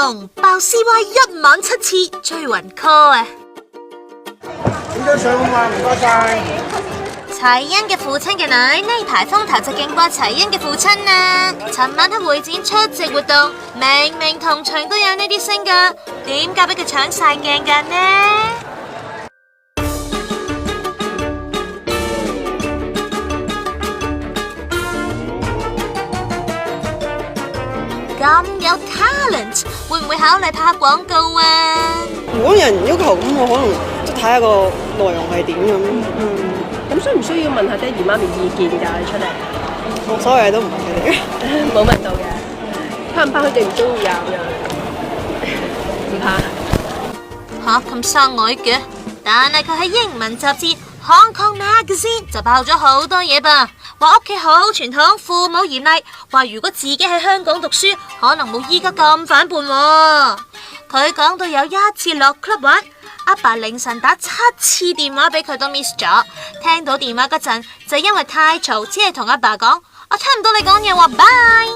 爆 CY 一晚7次追魂 call 啊！影張相好嘛，唔該晒。齊恩嘅父親嘅女呢排風頭就勁過齊恩嘅父親啊！尋晚喺會展出席活動，明明同場都有呢啲星噶，點解俾佢搶晒鏡㗎呢？咁有 talent， 會唔會考慮拍下廣告啊？如果有人要求咁，我可能即係睇下個內容係點咁。咁需唔需要問下爹哋媽咪意見㗎？你出嚟，冇所謂都唔問佢哋嘅，冇問到嘅，怕唔怕佢哋唔中意啊？咁樣唔怕吓咁生愛嘅，但係佢喺英文雜誌 Hong Kong Magazine 就爆咗好多嘢噃，話屋企好傳統，父母嚴厲，話如果自己喺香港讀書，可能冇依家咁反叛喎。佢講到有一次落 club 玩，阿爸凌晨打7次電話俾佢都 miss 咗，聽到電話嗰陣就因為太嘈，只係同阿爸講我聽唔到你講嘢，話 bye。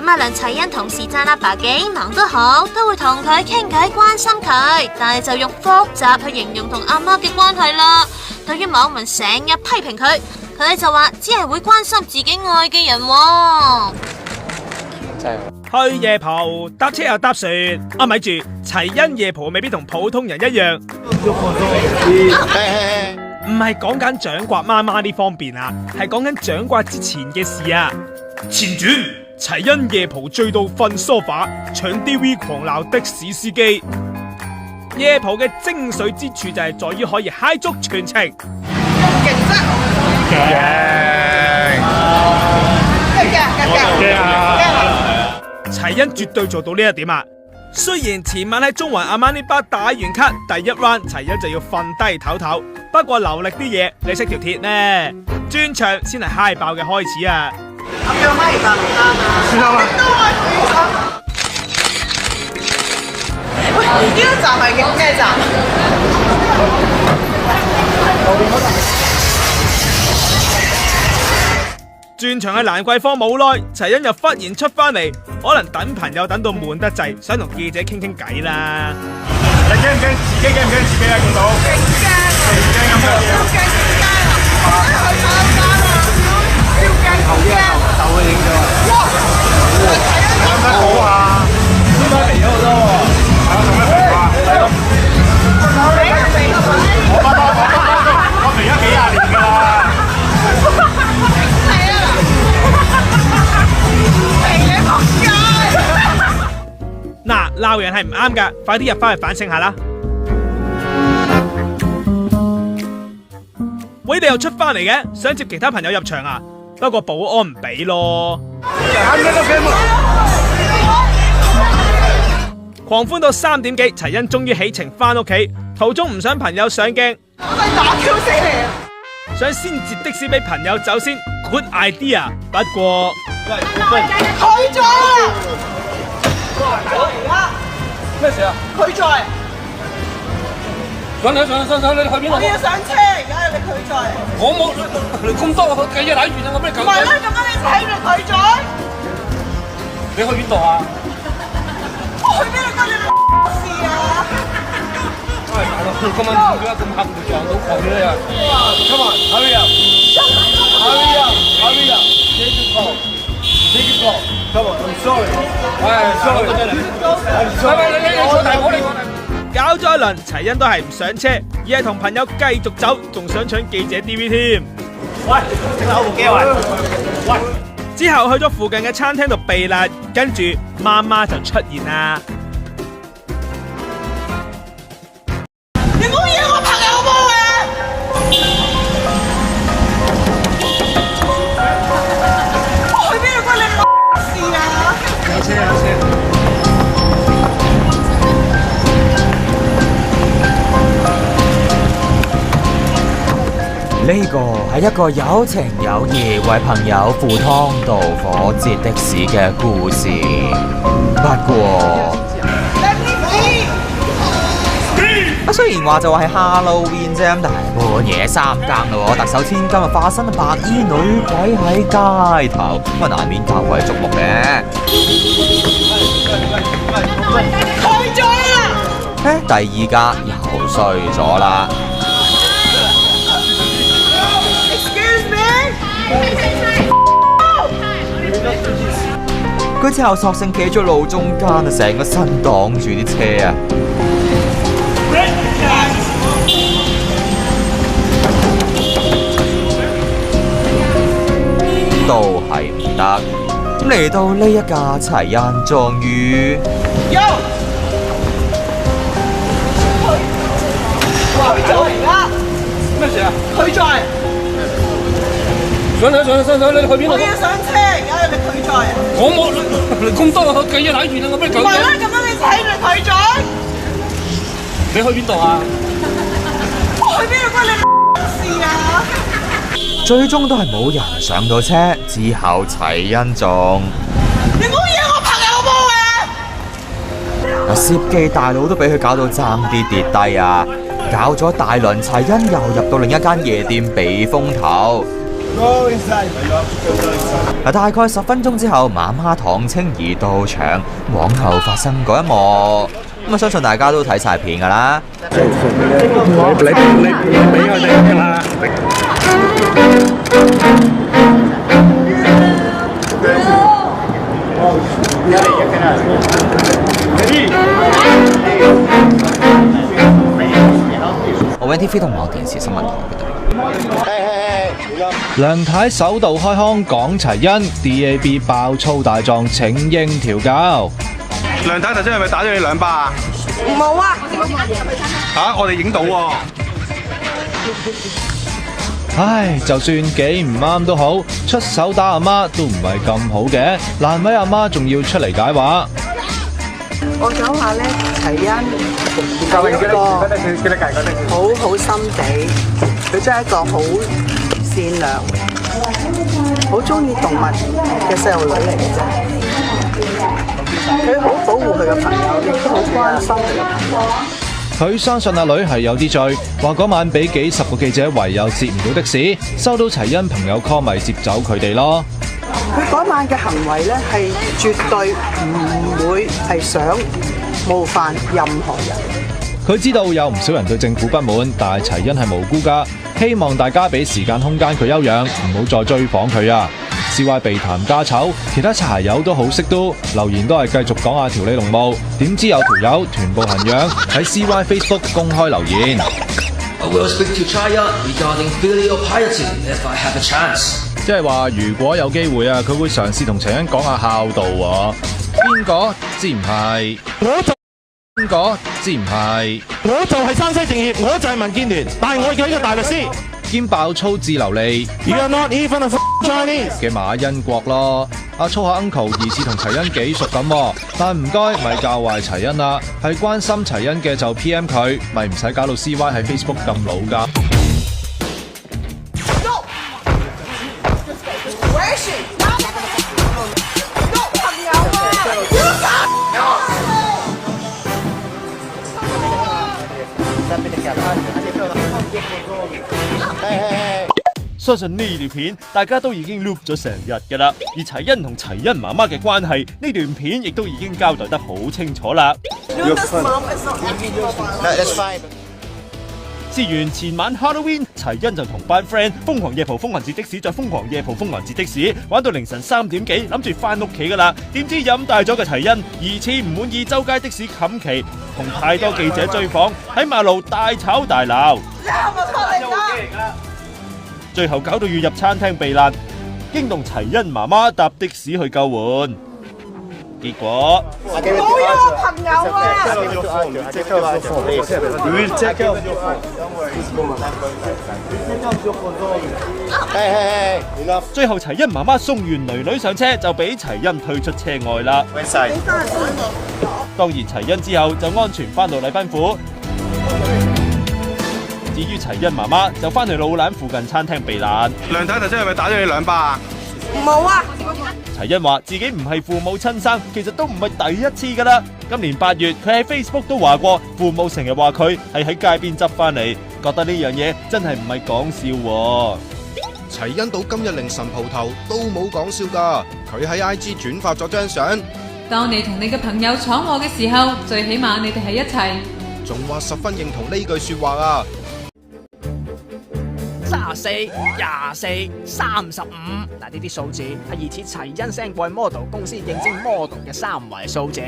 咁阿梁齊恩同時讚阿爸幾忙都好，都會同佢傾偈關心佢，但係就用複雜去形容同阿媽嘅關係啦。對於網民成日批評佢，佢就話只係會關心自己愛嘅人喎。去夜蒲搭車又搭船，咪住，齊恩夜蒲未必同普通人一樣，唔係講緊掌摑媽媽呢方面啊，係講緊掌摑之前嘅事啊。前傳，齊恩夜蒲醉到瞓梳化，搶 DV 狂鬧的士司機。夜蒲嘅精髓之處就係在於可以嗨足全程。勁啫！齊恩絕對做到呢一點啊！雖然前晚喺中環阿媽呢巴打完卡，第一 round 齊恩就要瞓低唞唞，不過流力啲嘢你識條鐵呢？專場先係嗨爆嘅開始啊！咁樣咪而家唔啱啊！算啦嘛。喂，呢一站係叫咩站？轉場嘅蘭桂坊冇耐，齊恩又忽然出翻嚟，可能等朋友等到悶得滯，想同記者傾傾偈啦。你驚唔驚？自己驚唔驚自己啊？見到勁驚啊！勁驚咁樣嘢。驚啊！去炒飯啊！超驚！頭啲啊，頭去影咗。哇！睇得好啊！點解肥咗好多喎？係啊，做咩肥啊？我肥咗幾廿年㗎啦。嗱，鬧人係唔啱噶，快啲入翻去反省下啦！喂，你又出翻嚟嘅，想接其他朋友入場啊？不過保安唔俾咯。狂歡到3點幾，齊恩終於起程翻屋企，途中唔想朋友上鏡，打 Q 死你！想先截的士俾朋友走先 ，good idea。不過，拒載！咩事啊？拒載！上你，你去邊度？我要上車，而家有你拒載。我冇咁多嘅嘢睇住啊！我俾你唔係啦，做乜你睇住拒載？你去邊度啊？我去邊度關你事啊？喂，大佬，今晚點解咁黑會撞到佢咧？Come on, hurry up, hurry up, hurry up, take the call, take the call. Come on, I'm sorry. sorry. 你坐大我，你坐大。搞咗一輪，齊恩都係唔上車，而係同朋友繼續走，仲想搶記者 DV 添。喂，整下部機喂！喂！之後去咗附近嘅餐廳度避難，跟住媽媽就出現啦。你唔好惹我朋友冇啊！我去邊度關你事啊？有車有車。呢個係一個有情有義為朋友赴湯蹈火截的士嘅故事。不過，雖然話就話係 Halloween 啫，但係半夜3更咯，特首千金化身白衣女鬼喺街頭，難免較為矚目嘅。第二家又衰咗啦。佢之後索性企咗路中間啊，成個身擋住啲車啊！都係唔得。嚟到呢一架齊恩終於咩事啊？拒載，上你去邊度？我要上車，而家你拒載啊！我冇咁多計嘢睇住啦，我俾你拒唔係啦，咁樣你睇你拒載，你去邊度啊？我去邊度關你事啊？最終都係冇人上到車，之後齊恩仲你唔好惹我朋友冇啊！司機大佬都俾佢搞到爭啲跌低啊！搞咗大輪，齊恩又入到另一間夜店避風頭。大概10分鐘之後，媽媽唐青兒到場，往後發生嗰一幕，相信大家都睇晒片㗎啦。你俾佢哋㗎啦。我 NTV 同網電視新聞台報道。梁太首度開腔講齊恩 DAB 爆粗大狀，請應調教。梁太頭先係咪打咗你2巴啊？冇啊！我哋影到喎。唉，就算幾唔啱都好，出手打阿媽都唔係咁好嘅，難為阿媽仲要出嚟解話。我想話咧，齊恩係一個好好心地，佢真係一個好善良、好中意動物嘅細路女嚟嘅啫。佢好保護佢嘅朋友，亦都好關心佢嘅朋友。佢相信阿女係有啲罪，話嗰晚俾幾十個記者唯有接唔到的士，收到齊恩朋友 call 咪接走佢哋咯。佢嗰晚嘅行為咧係絕對唔會係想冒犯任何人。佢知道有唔少人對政府不滿，但係齊恩係無辜㗎，希望大家俾時間空間佢休養，唔好再追訪佢啊！CY 被談家醜，其他茶友都好識都留言都係繼續講下條理龍務，點知有條友臀部痕癢喺 CY Facebook 公開留言。I will speak to Chaya regarding filial piety if I have a chance. 即係話如果有機會啊，佢會嘗試同齊恩講下孝道喎。邊個知唔係？邊個知唔係？我就係山西政協，我就係民建聯，但係我係一個大律師。兼爆粗字流利 You are not even a Chinese 嘅馬恩國咯，阿粗下 uncle 疑似同齊恩幾熟咁，但唔該咪教壞齊恩啦，係關心齊恩嘅就 PM 佢，咪唔使搞到 CY 喺 Facebook 咁老㗎。相信呢條片大家都已經 loop 咗成日㗎啦，而齊恩同齊恩媽媽嘅關係呢段片亦都已經交代得好清楚啦。事緣前晚 Halloween， 齊恩就同班 friend 瘋狂夜蒲風雲節的士，再瘋狂夜蒲風雲節的士，玩到凌晨3點幾，諗住翻屋企㗎啦。點知飲大咗嘅齊恩疑似唔滿意周街的士冚旗，同太多記者追訪，喺馬路大吵大鬧。最後搞到要入餐廳避難，驚動齊恩媽媽搭的士去救援，結果冇咗我朋友啊！最後齊恩媽媽送完囡囡上車，就俾齊恩推出車外啦。當然齊恩之後就安全翻到禮賓府。至於齊恩媽媽就翻去老蘭附近餐廳避難。梁太頭先係咪打咗你2巴啊？冇啊！齊恩話自己唔係父母親生，其實都唔係第一次㗎啦。今年8月，佢喺 Facebook 都話過，父母成日話佢係喺街邊執翻嚟，覺得呢樣嘢真係唔係講笑喎。齊恩到今日凌晨蒲頭都冇講笑㗎，佢喺 IG 轉發咗張相。當你同你嘅朋友闖禍嘅時候，最起碼你哋喺一齊。仲話十分認同呢句說話啊。 34、24、35，嗱呢啲數字係疑似齊恩 send 過去 model 公司應徵 model 嘅3位數字。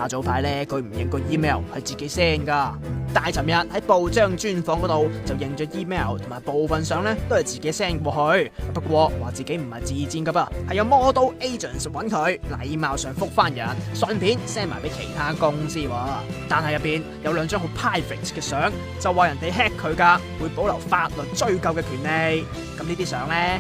早排咧佢唔認個 email 係自己 send 噶，但係尋日喺報章專訪嗰度就認咗 email 同埋部分相咧都係自己 send 過去。不過話自己唔係自薦噶噃，係有 model agents 揾佢，禮貌上覆翻人，順便 send 埋俾其他公司喎。但係入邊有2張好 private 嘅相，就話人哋 hack 佢噶，會保留法律追究嘅權利。咁呢啲相咧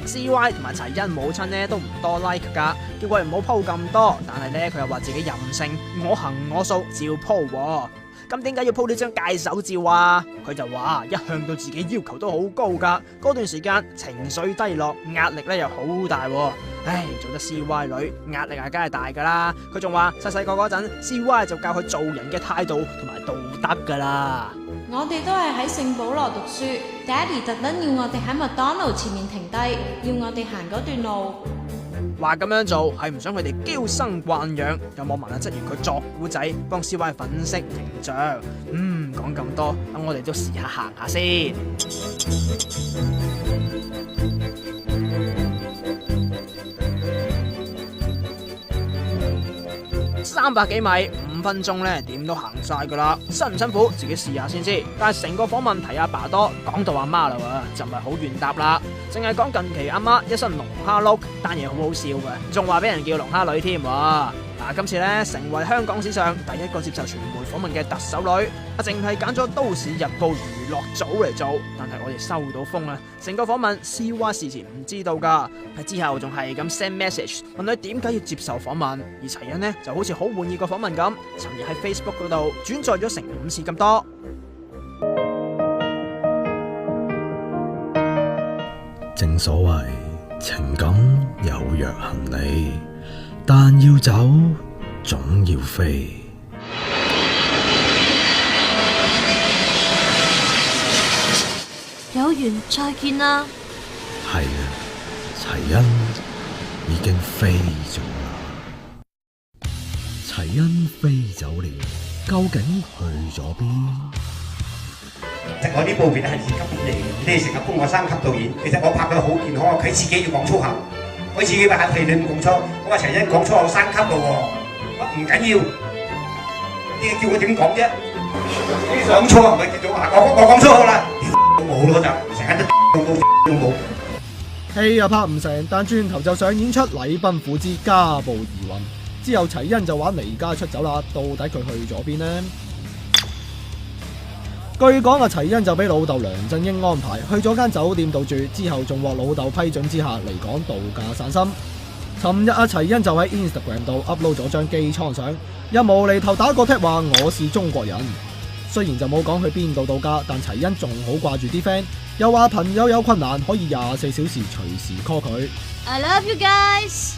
，CY 同埋齊恩母親咧都唔多 like 噶，叫佢唔好 po 咁多。但係咧佢又話自己任性，我行我素，照 po 喎。咁點解要 po 呢張戒手照啊？佢就話一向對自己要求都好高噶，嗰段時間情緒低落，壓力咧又好大喎。唉，做得 CY 女，壓力梗係大噶啦。佢仲話細細個嗰陣 ，CY 就教佢做人嘅態度同埋道德噶啦。我哋都係喺聖保羅讀書 ，Daddy 特登要我哋喺麥當勞前面停低，要我哋行嗰段路。話咁樣做係唔想佢哋嬌生慣養，有網民質疑佢作古仔，幫 CY 粉飾形象。講咁多，等我哋都試下行下先。300幾米，5分鐘咧，點都行晒噶啦。辛唔辛苦，自己試下先知。但係成個訪問提阿爸多，講到阿媽啦喎，就唔係好願答啦。淨係講近期阿媽一身龍蝦碌，單嘢好好笑嘅，仲話俾人叫龍蝦女添。今次咧成為香港史上第一個接受傳媒訪問嘅特首女，淨係揀咗都市日報娛樂組嚟做，但係我哋收到風啊！成個訪問 CY 事前唔知道噶，係之後仲係咁 send message 問佢點解要接受訪問，而齊恩呢就好似好滿意個訪問咁，尋日喺 Facebook 嗰度轉載咗成5次咁多。正所謂情感有若行李，但要走總要飛。有緣再見啦。係啊，齊恩已經飛咗啦。齊恩飛走了，究竟去咗邊？其實我啲部片係2級嚟嘅，你哋成日幫我3級導演，其實我拍到好健康，佢自己要講粗口，佢自己話喺戲裏面講粗，我話齊恩講粗口3級咯喎，我唔緊要，你叫我點講啫？講粗口咪叫做我講粗口啦，冇咯就成日都冇。戲又拍唔成，但轉頭就上演出禮賓府之家暴疑雲。之後齊恩就玩離家出走啦，到底佢去咗邊呢？據講齊恩就俾老豆梁振英安排去咗間酒店度住，之後仲獲老豆批准之下嚟港度假散心。尋日齊恩就喺 Instagram 度 upload 咗張機艙相，又無厘頭打個 tag 話我是中國人。雖然就冇講去邊度度假，但齊恩仲好掛住啲 friend， 又話朋友有困難可以24小時隨時 call 佢。I love you guys。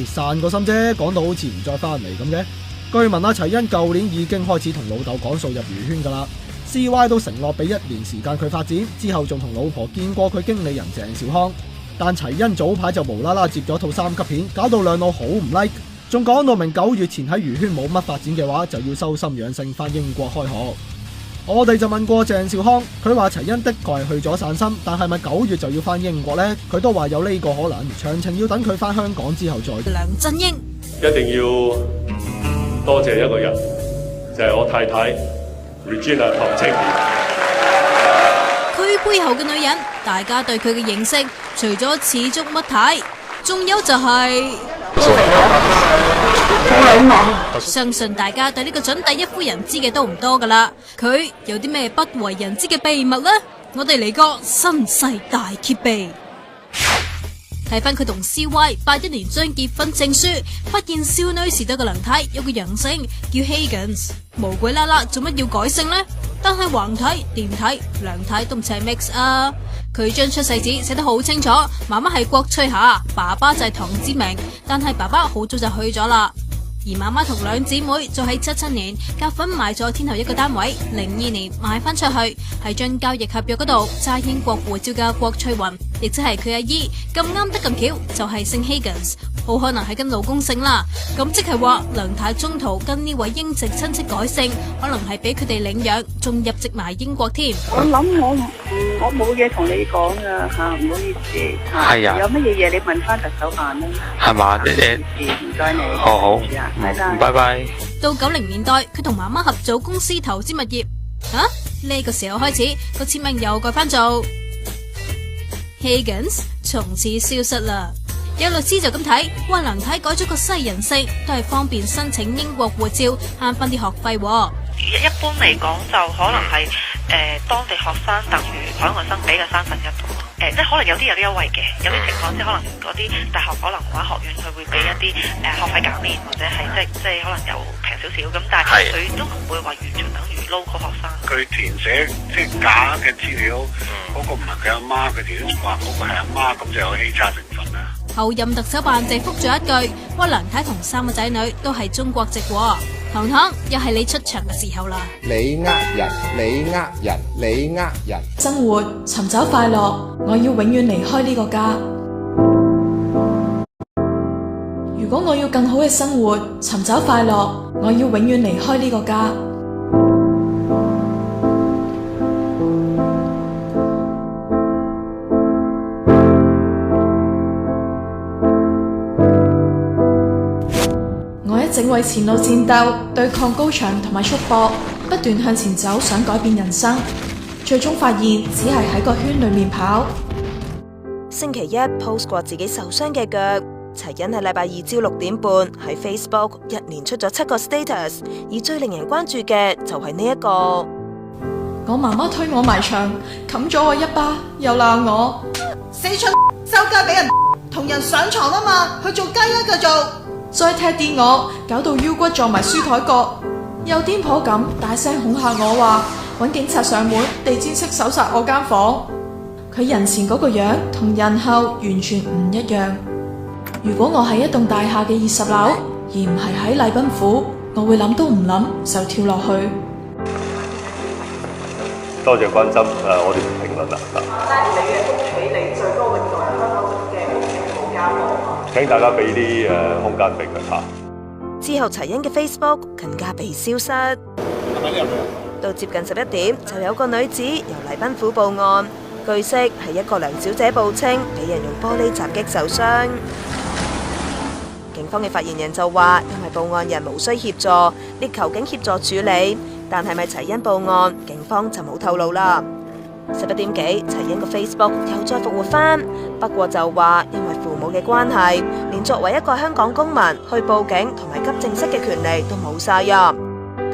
散個心啫，講到好似唔再翻嚟咁嘅。據聞齊恩舊年已經開始同老豆講數入娛圈噶啦 ，CY 都承諾俾1年時間佢發展，之後仲同老婆見過佢經理人鄭少康。但齊恩早排就無啦啦接咗套3級片，搞到兩老好唔 like， 仲講到明9月前喺娛圈冇乜發展嘅話，就要修心養性翻英國開學。我哋就問過鄭少康，佢話齊恩的確係去咗散心，但係咪9月就要翻英國呢？佢都話有呢個可能，詳情要等佢翻香港之後再。梁振英一定要多謝一個人，就係我太太 Regina 唐青儀。佢背後嘅女人，大家對佢嘅認識，除咗似足乜太，仲有就係相信大家對呢個準第一夫人知嘅都唔多噶啦。佢有啲咩不為人知嘅秘密呢？我哋嚟個身世大揭秘。睇翻佢同 CY 81年張結婚證書，發現少女時代嘅梁太有個陽姓叫 Higgins， 無鬼啦啦做乜要改姓呢？但係橫太、電太、梁太都唔似係 mix 啊！佢將出世紙寫得好清楚，媽媽係郭翠霞，爸爸就係唐之明，但係爸爸好早就去咗啦。而媽媽同兩姊妹就喺77年夾份買咗天后一個單位，02年賣翻出去，喺張交易合約嗰度揸英國護照嘅郭翠雲，亦即係佢阿姨，咁啱得咁巧就係姓 Higgins，好可能係跟老公姓啦。咁即係話梁太中途跟呢位英籍親戚改姓，可能係俾佢哋領養，仲入籍埋英國添。我諗我冇嘢同你講噶吓，唔好意思。係啊。有乜嘢你問翻特首辦啦。係嘛？唔該你。好，拜拜。到90年代，佢同媽媽合組公司投資物業。呢個時候開始，個簽名又改翻做 Higgins， 從此消失啦。有律師就咁睇，話梁太改咗個西人姓，都係方便申請英國護照，慳翻啲學費。一般嚟講，就可能係當地學生等於海外生俾嘅1/3。即係可能有啲優惠嘅，有啲情況即係可能嗰啲大學可能話學院佢會俾一啲學費減免，或者係即係可能又平少少咁，但係佢都唔會話完全等於 local 學生。佢填寫即係假嘅資料，嗰個唔係佢阿媽，佢填話嗰個係阿媽，咁就有欺詐成分啦。後任特首辦就覆咗一句，話梁太同3個仔女都係中國籍喎。糖糖，又係你出場嘅時候啦！你呃人，你呃人，你呃人。生活尋找快樂，我要永遠離開呢個家。如果我要更好嘅生活，尋找快樂，我要永遠離開呢個家。一直為前路戰鬥，對抗高牆同埋束縛，不斷向前走，想改變人生，最終發現只係喺個圈裏面跑。星期一 post 過自己受傷嘅腳，齊欣喺禮拜2朝6點半喺 Facebook 一連出咗7個 status， 而最令人關注嘅就係呢一個。我媽媽推我埋牆，冚咗我一巴，又鬧我死蠢，周街俾人同人上床啊嘛，去做雞啊佢做。再踢跌我，搞到腰骨撞埋書台角，又癲婆咁大聲恐嚇我話搵警察上門，地毯式搜殺我間房。佢人前嗰個樣同人後完全唔一樣。如果我喺一棟大廈嘅20樓，而唔係喺禮賓府，我會諗都唔諗就跳落去。多謝關心，我哋唔評論啦。你嘅屋企你最多永在香港嘅屋企冇家暴。請大家俾啲空間俾佢嚇。之後齊欣嘅 Facebook 更加被消失。到接近11點，就有個女子由禮賓府報案，據悉係一個梁小姐報稱俾人用玻璃襲擊受傷。警方嘅發言人就話，因為報案人無需協助，力求警協助處理，但係咪齊欣報案，警方就冇透露啦。11點幾，齊欣個 Facebook 又再復活返，不過就話因為父母嘅關係，連作為一個香港公民去報警同埋急症室嘅權利都冇晒入。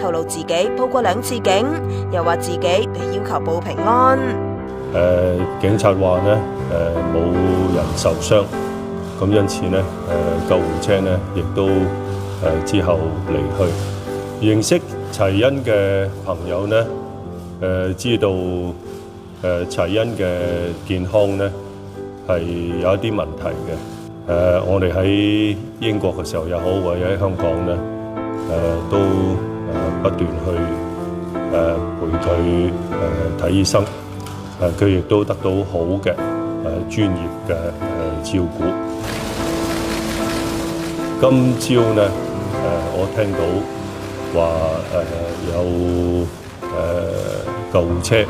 透露自己報過2次警，又話自己被要求報平安。警察話呢，冇人受傷，咁因此呢，救護車呢亦都之後離去。認識齊欣嘅朋友呢，知道齊欣嘅健康呢係有一啲問題嘅。我哋喺英國嘅時候又好，或者喺香港呢，都不斷去陪佢睇醫生。佢亦都得到好嘅專業嘅照顧。今朝呢，我聽到話有救護車。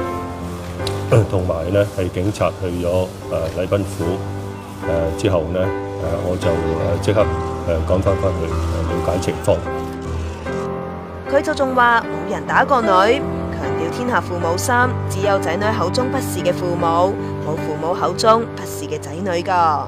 同埋咧，係警察去咗禮賓府之後呢，我就即刻趕翻去了解情況。佢就仲話冇人打過女，強調天下父母心，只有仔女口中不是嘅父母，冇父母口中不是嘅仔女㗎。